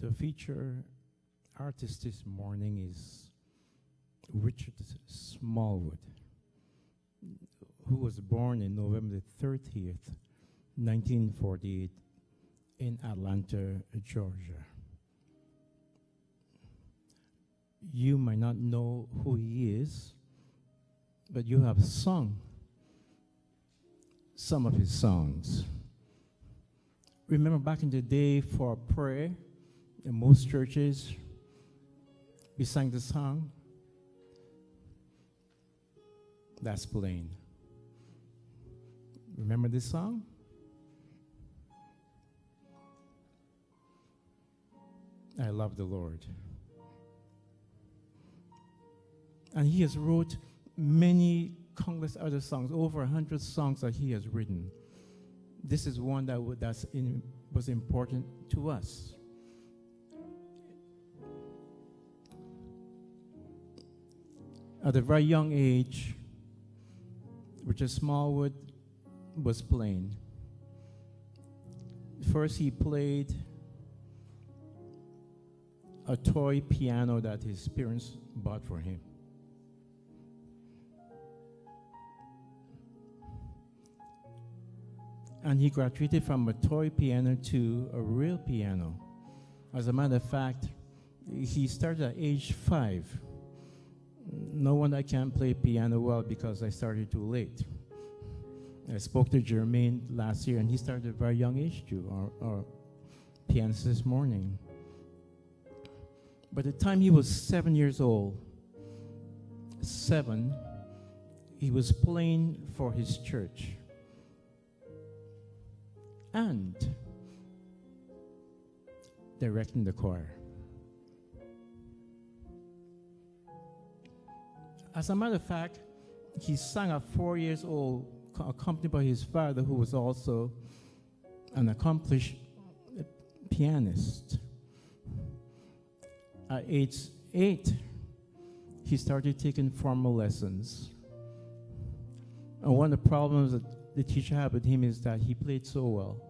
The feature artist this morning is Richard Smallwood, who was born in November 30th, 1948 in Atlanta, Georgia. You might not know who he is, but you have sung some of his songs. Remember back in the day for prayer, in most churches, we sang the song, That's Plain. Remember this song? I love the Lord. And he has wrote many countless other songs, over 100 songs that he has written. This is one that was important to us. At a very young age, Richard Smallwood was playing. First, he played a toy piano that his parents bought for him. And he graduated from a toy piano to a real piano. As a matter of fact, he started at age 5. No wonder I can't play piano well because I started too late. I spoke to Jermaine last year, and he started at a very young age too, our pianist this morning. By the time he was 7 years old, he was playing for his church and directing the choir. As a matter of fact, he sang at 4 years old, accompanied by his father, who was also an accomplished pianist. At age 8, he started taking formal lessons. And one of the problems that the teacher had with him is that he played so well.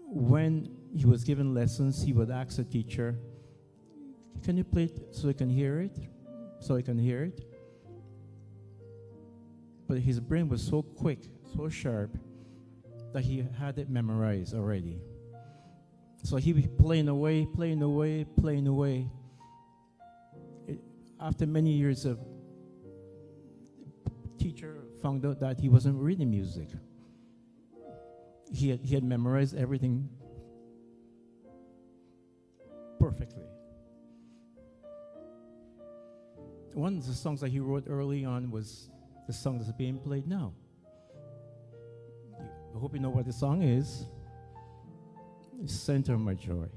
When he was given lessons, he would ask the teacher, "Can you play it so I can hear it? So I can hear it?" But his brain was so quick, so sharp, that he had it memorized already. So he was playing away. After many years of teacher found out that he wasn't reading music. He had memorized everything perfectly. One of the songs that he wrote early on was the song that's being played now. I hope you know what the song is. It's Center of My Joy.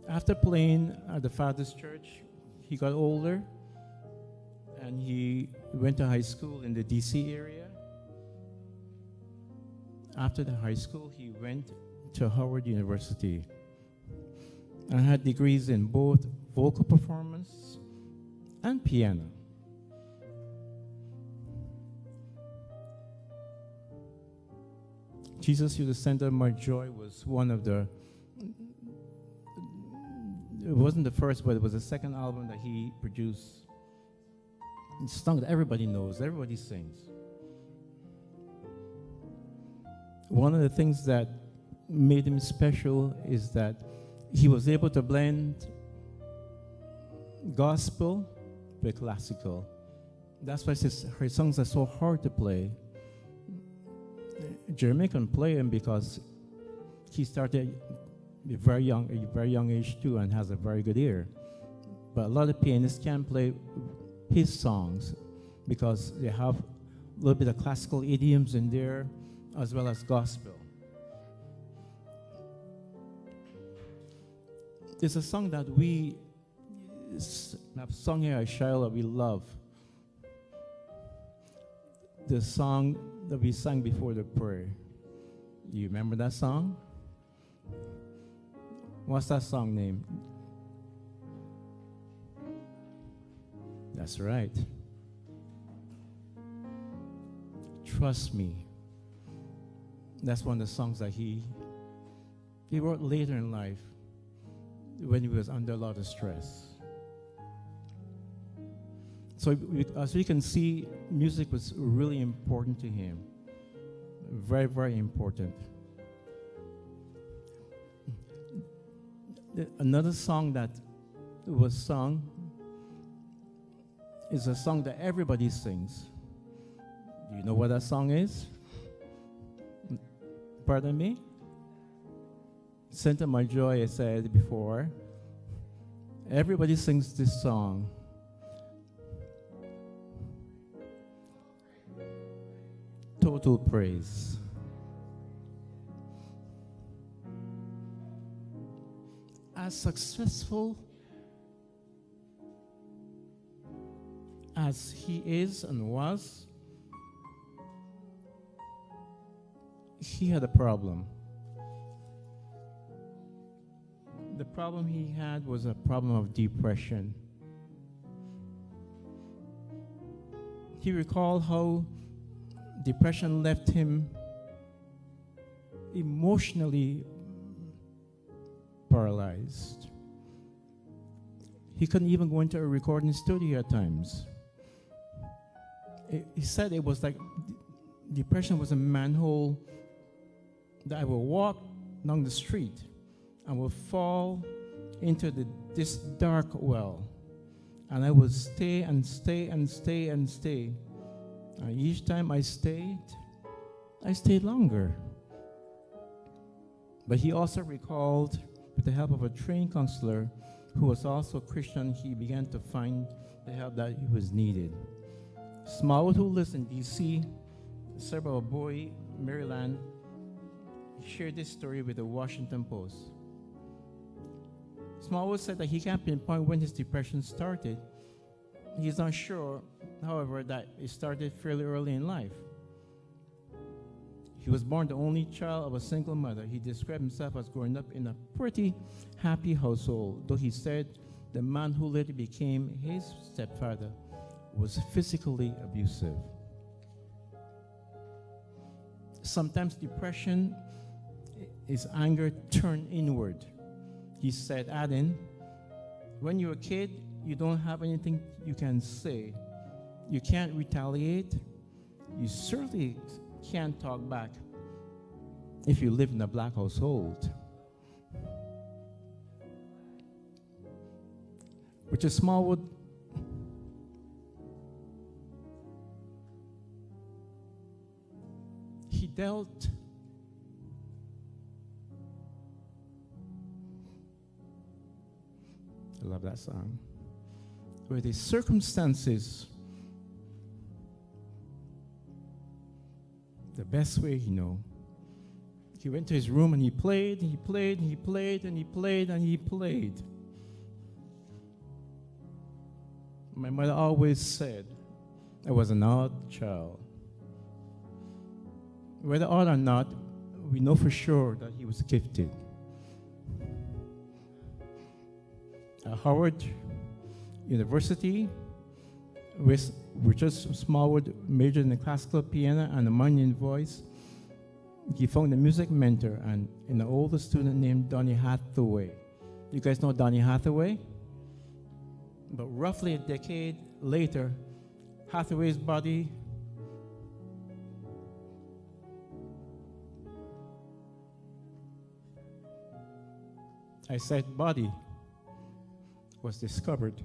After playing at the Father's Church, he got older and he went to high school in the DC area. After the high school, he went to Howard University and had degrees in both vocal performance and piano. Jesus, You're the Center of My Joy was one of the, it wasn't the first, but it was the second album that he produced. It's a song that everybody knows, everybody sings. One of the things that made him special is that he was able to blend gospel with classical. That's why her songs are so hard to play. Jeremy can play them because he started at a very young age too, and has a very good ear. But a lot of pianists can't play his songs because they have a little bit of classical idioms in there as well as gospel. There's a song that we have sung here at Shiloh we love. The song that we sang before the prayer. You remember that song? What's that song name? That's right. Trust me. That's one of the songs that he wrote later in life when he was under a lot of stress. So as we can see, music was really important to him. Very, very important. Another song that was sung is a song that everybody sings. Do you know what that song is? Pardon me? Center My Joy, I said before. Everybody sings this song. Total praise. As successful as he is and was, he had a problem. The problem he had was a problem of depression. He recalled how depression left him emotionally paralyzed. He couldn't even go into a recording studio at times. He said it was like depression was a manhole that I will walk down the street and will fall into this dark well. And I would stay and stay and stay and stay. And each time I stayed longer. But he also recalled, with the help of a trained counselor who was also Christian, he began to find the help that he was needed. Smallwood, who lives in D.C., suburb of Bowie, Maryland, shared this story with the Washington Post. Smallwood said that he can't pinpoint when his depression started. He's not sure, however, that it started fairly early in life. He was born the only child of a single mother. He described himself as growing up in a pretty happy household, though he said the man who later became his stepfather was physically abusive. Sometimes depression is anger turned inward. He said, adding, when you're a kid, you don't have anything you can say. You can't retaliate. You certainly can't talk back if you live in a black household. Richard Smallwood he dealt I love that song. With the circumstances the best way he knew. He went to his room and he played, and he played, and he played, and he played, and he played. My mother always said I was an odd child. Whether odd or not, we know for sure that he was gifted. At Howard University, Richard Smallwood majored in the classical piano and the Armenian voice. He found a music mentor and an older student named Donny Hathaway. You guys know Donny Hathaway? But roughly a decade later, Hathaway's body body was discovered.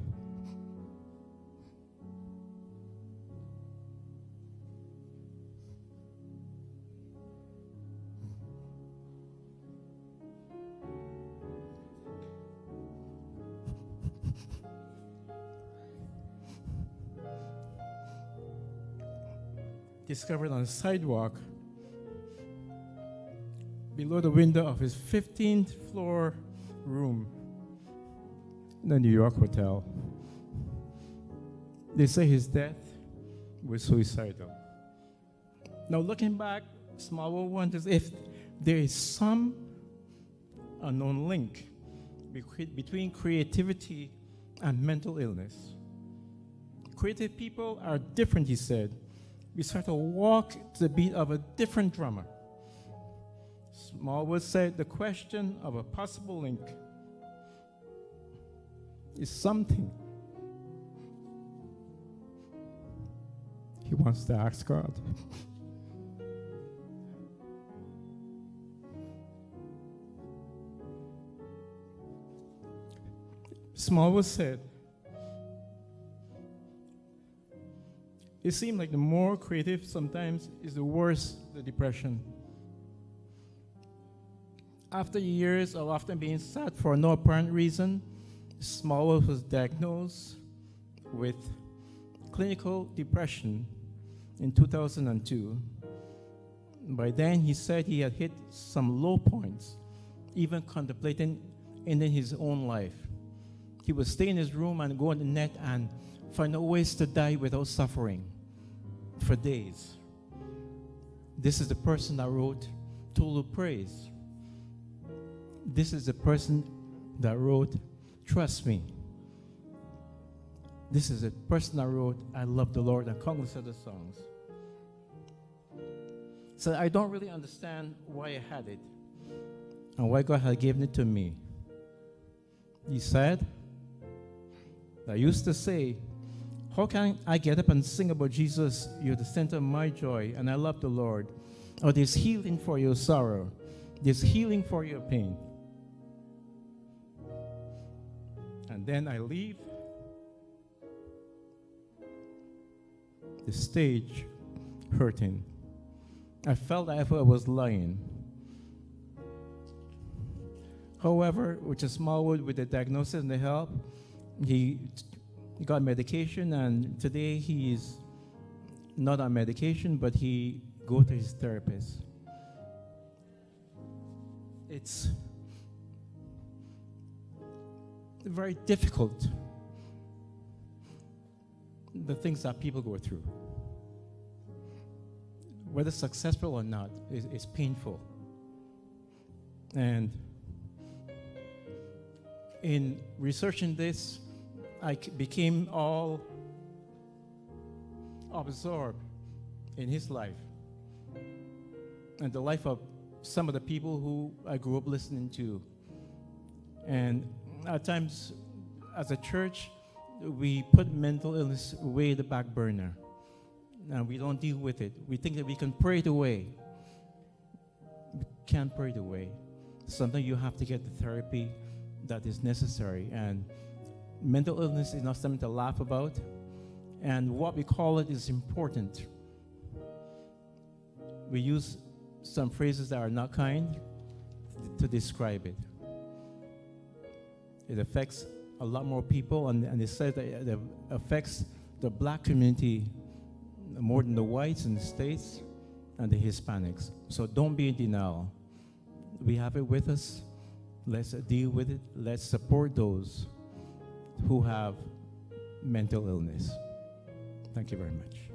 Discovered on a sidewalk below the window of his 15th floor room in the New York hotel. They say his death was suicidal. Now looking back, Smallwood wonders if there is some unknown link between creativity and mental illness. Creative people are different, he said. We start to walk to the beat of a different drummer. Smallwood said the question of a possible link is something he wants to ask God. Smallwood said, it seemed like the more creative sometimes is the worse the depression. After years of often being sad for no apparent reason, Smallwood was diagnosed with clinical depression in 2002. By then, he said he had hit some low points, even contemplating ending his own life. He would stay in his room and go on the net and find out ways to die without suffering for days. This is the person that wrote Total Praise. This is the person that wrote Trust Me. This is the person that wrote I Love the Lord and countless other songs. So I don't really understand why I had it and why God had given it to me. He said, I used to say, how can I get up and sing about Jesus? You're the center of my joy, and I love the Lord. Or there's healing for your sorrow. There's healing for your pain. And then I leave the stage hurting. I felt as if I was lying. However, with a Smallwood, with the diagnosis and the help, he got medication, and today he is not on medication, but he goes to his therapist. It's very difficult, the things that people go through. Whether successful or not is painful. And in researching this, I became all absorbed in his life and the life of some of the people who I grew up listening to. And at times, as a church, we put mental illness way in the back burner, and we don't deal with it. We think that we can pray it away. We can't pray it away. Sometimes you have to get the therapy that is necessary, and mental illness is not something to laugh about, and what we call it is important. We use some phrases that are not kind to describe it. It affects a lot more people, and it says that it affects the black community more than the whites in the States and the Hispanics. So don't be in denial. We have it with us. Let's deal with it. Let's support those who have mental illness. Thank you very much.